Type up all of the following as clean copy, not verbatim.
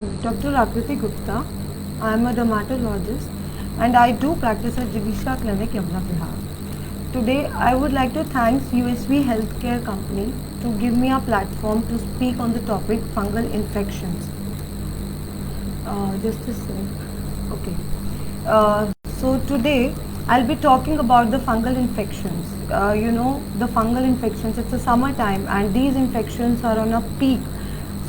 Dr. Akriti Gupta. I am a dermatologist and I do practice at Jigisha Clinic, Yamuna Vihar. Today, I would like to thank USV Healthcare Company to give me a platform to speak on the topic fungal infections. Just a sec. Okay. So today I'll be talking about the fungal infections. The fungal infections, it's a summertime and these infections are on a peak.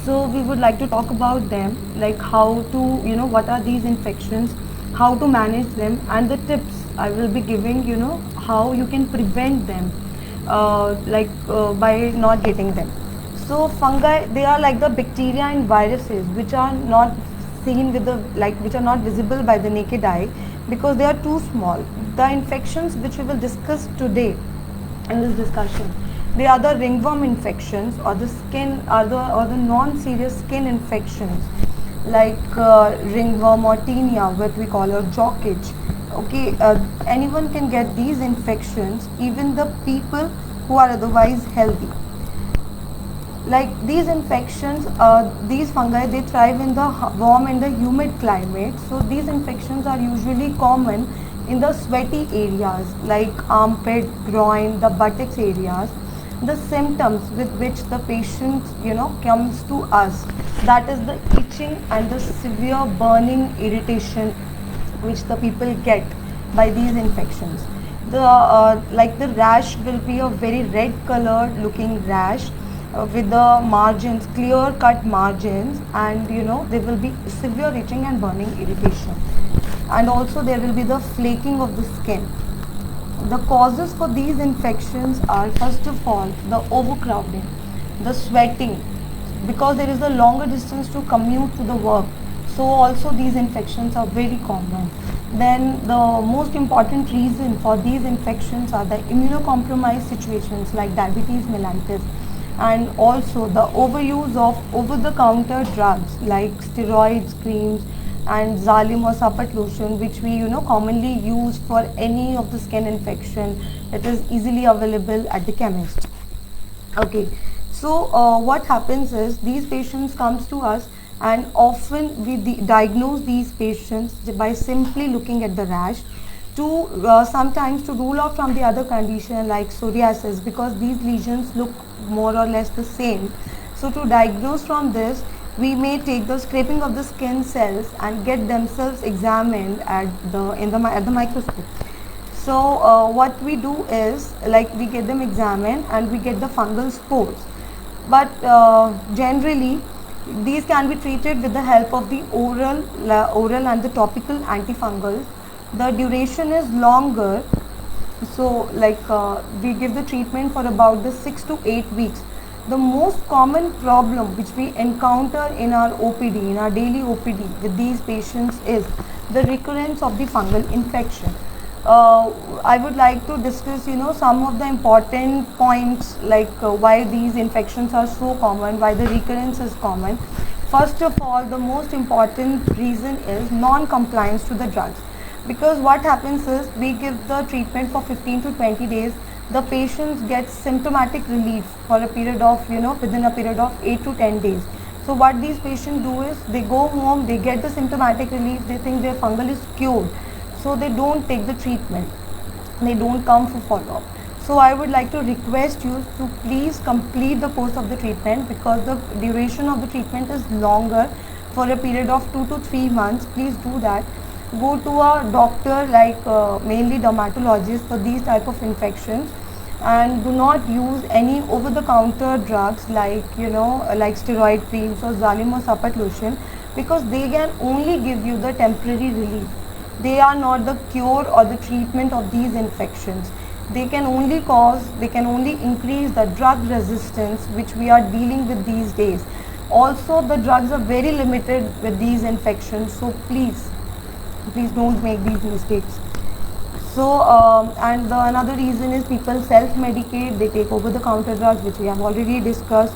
So we would like to talk about them, like how to, what are these infections, how to manage them, and the tips I will be giving, how you can prevent them, by not getting them. So fungi, they are like the bacteria and viruses which are not seen with the which are not visible by the naked eye because they are too small. The infections which we will discuss today in this discussion, they are the ringworm infections or the skin or the non-serious skin infections like ringworm or tinea, what we call a jock itch. Okay, anyone can get these infections, even the people who are otherwise healthy. Like these infections, these fungi, they thrive in the warm and the humid climate. So these infections are usually common in the sweaty areas like armpit, groin, the buttocks areas. The symptoms with which the patient comes to us, that is the itching and the severe burning irritation which the people get by these infections. The rash will be a very red colored looking rash with the margins, clear cut margins, and there will be severe itching and burning irritation, and also there will be the flaking of the skin. The causes for these infections are, first of all, the overcrowding, the sweating, because there is a longer distance to commute to the work. So also these infections are very common. Then the most important reason for these infections are the immunocompromised situations like diabetes mellitus, and also the overuse of over-the-counter drugs like steroids, creams, and Xalim or Sapat lotion, which we commonly use for any of the skin infection that is easily available at the chemist. Okay, so what happens is these patients comes to us, and often we diagnose these patients by simply looking at the rash to sometimes to rule out from the other condition like psoriasis, because these lesions look more or less the same. So to diagnose from this, we may take the scraping of the skin cells and get themselves examined at the microscope. So what we do is, like, we get them examined and we get the fungal spores. But generally, these can be treated with the help of the oral and the topical antifungals. The duration is longer, so we give the treatment for about the 6 to 8 weeks. The most common problem which we encounter in our OPD, in our daily OPD with these patients, is the recurrence of the fungal infection. I would like to discuss, some of the important points, like why these infections are so common, why the recurrence is common. First of all, the most important reason is non-compliance to the drugs. Because what happens is, we give the treatment for 15 to 20 days, the patients get symptomatic relief for a period of, within a period of 8 to 10 days. So what these patients do is, they go home, they get the symptomatic relief, they think their fungal is cured. So they don't take the treatment, they don't come for follow-up. So I would like to request you to please complete the course of the treatment, because the duration of the treatment is longer, for a period of 2 to 3 months. Please do that. Go to a doctor, like mainly dermatologist, for these type of infections, and do not use any over-the-counter drugs like like steroid creams or Xalim or Sapat lotion, because they can only give you the temporary relief. They are not the cure or the treatment of these infections. They can only increase the drug resistance which we are dealing with these days. Also, the drugs are very limited with these infections, so please don't make these mistakes. So another reason is people self-medicate, they take over-the-counter drugs, which we have already discussed.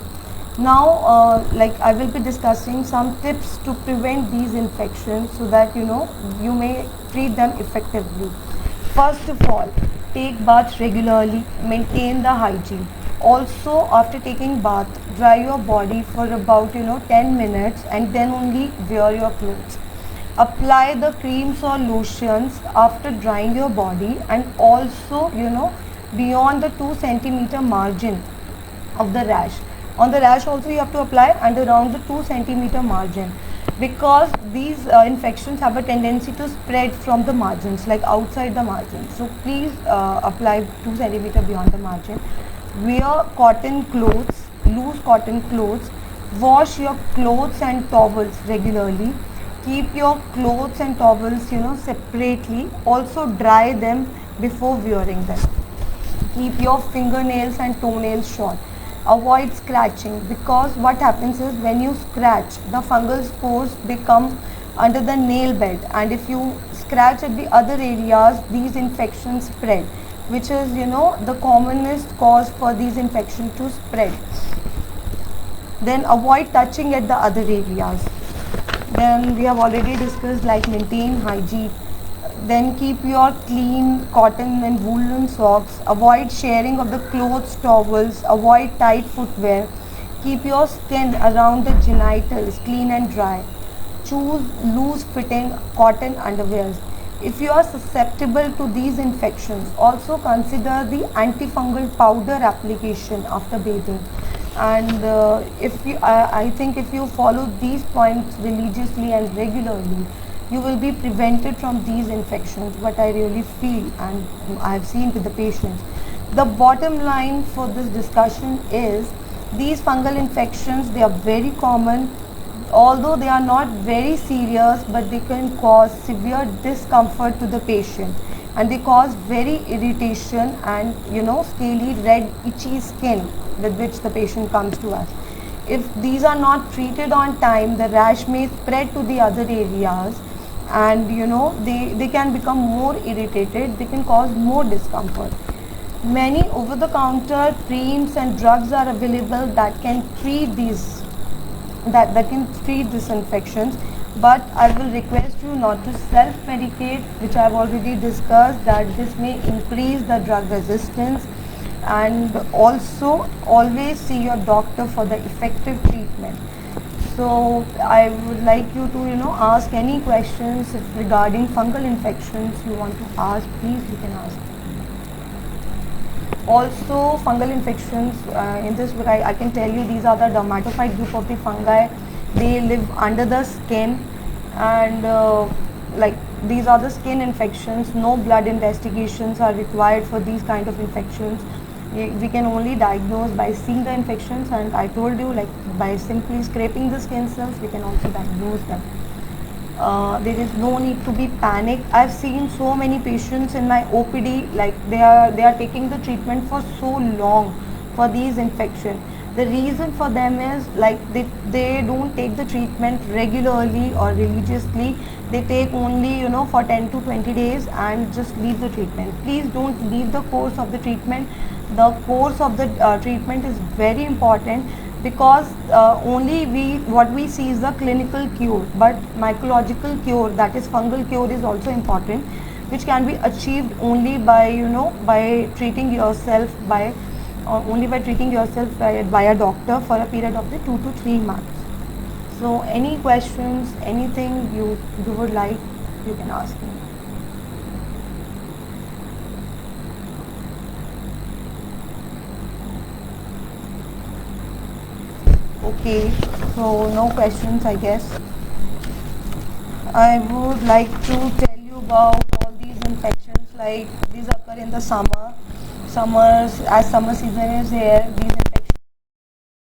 Now I will be discussing some tips to prevent these infections, so that you may treat them effectively. First of all, take baths regularly, maintain the hygiene. Also, after taking bath, dry your body for about 10 minutes and then only wear your clothes. Apply the creams or lotions after drying your body, and also beyond the 2 centimeter margin of the rash. On the rash also you have to apply, and around the 2 centimeter margin, because these infections have a tendency to spread from the margins, like outside the margin. So please apply 2 centimeter beyond the margin. Wear cotton clothes, loose cotton clothes. Wash your clothes and towels regularly. Keep your clothes and towels separately. Also dry them before wearing them. Keep your fingernails and toenails short. Avoid scratching, because what happens is when you scratch, the fungal spores, they come under the nail bed, and if you scratch at the other areas, these infections spread, which is the commonest cause for these infections to spread. Then avoid touching at the other areas. Then we have already discussed, like, maintain hygiene. Then keep your clean cotton and woolen socks. Avoid sharing of the clothes, towels. Avoid tight footwear. Keep your skin around the genitals clean and dry. Choose loose fitting cotton underwears. If you are susceptible to these infections, also consider the antifungal powder application after bathing. And if you, I think if you follow these points religiously and regularly, you will be prevented from these infections, what I really feel and I have seen with the patients. The bottom line for this discussion is, these fungal infections, they are very common, although they are not very serious, but they can cause severe discomfort to the patient, and they cause very irritation and scaly, red, itchy skin with which the patient comes to us. If these are not treated on time, the rash may spread to the other areas, and they can become more irritated, they can cause more discomfort. Many over the counter creams and drugs are available that can treat these infections, but I will request you not to self medicate, which I have already discussed, that this may increase the drug resistance. And also always see your doctor for the effective treatment. So I would like you to ask any questions regarding fungal infections you want to ask. Please, you can ask. Also, fungal infections, in this book I can tell you, these are the dermatophyte group of the fungi. They live under the skin, and like, these are the skin infections. No blood investigations are required for these kind of infections. We can only diagnose by seeing the infections, and I told you, like, by simply scraping the skin cells we can also diagnose them. There is no need to be panicked. I've seen so many patients in my OPD, like they are taking the treatment for so long for these infections. The reason for them is, like, they don't take the treatment regularly or religiously. They take only for 10 to 20 days and just leave the treatment. Please don't leave the course of the treatment. The course of the treatment is very important, because only what we see is the clinical cure, but mycological cure, that is fungal cure, is also important, which can be achieved only by by treating yourself by a doctor for a period of the 2 to 3 months. So any questions, anything you would like, you can ask me. Okay, so no questions, I guess. I would like to tell you about all these infections, like these occur in the summer. As summer season is here, these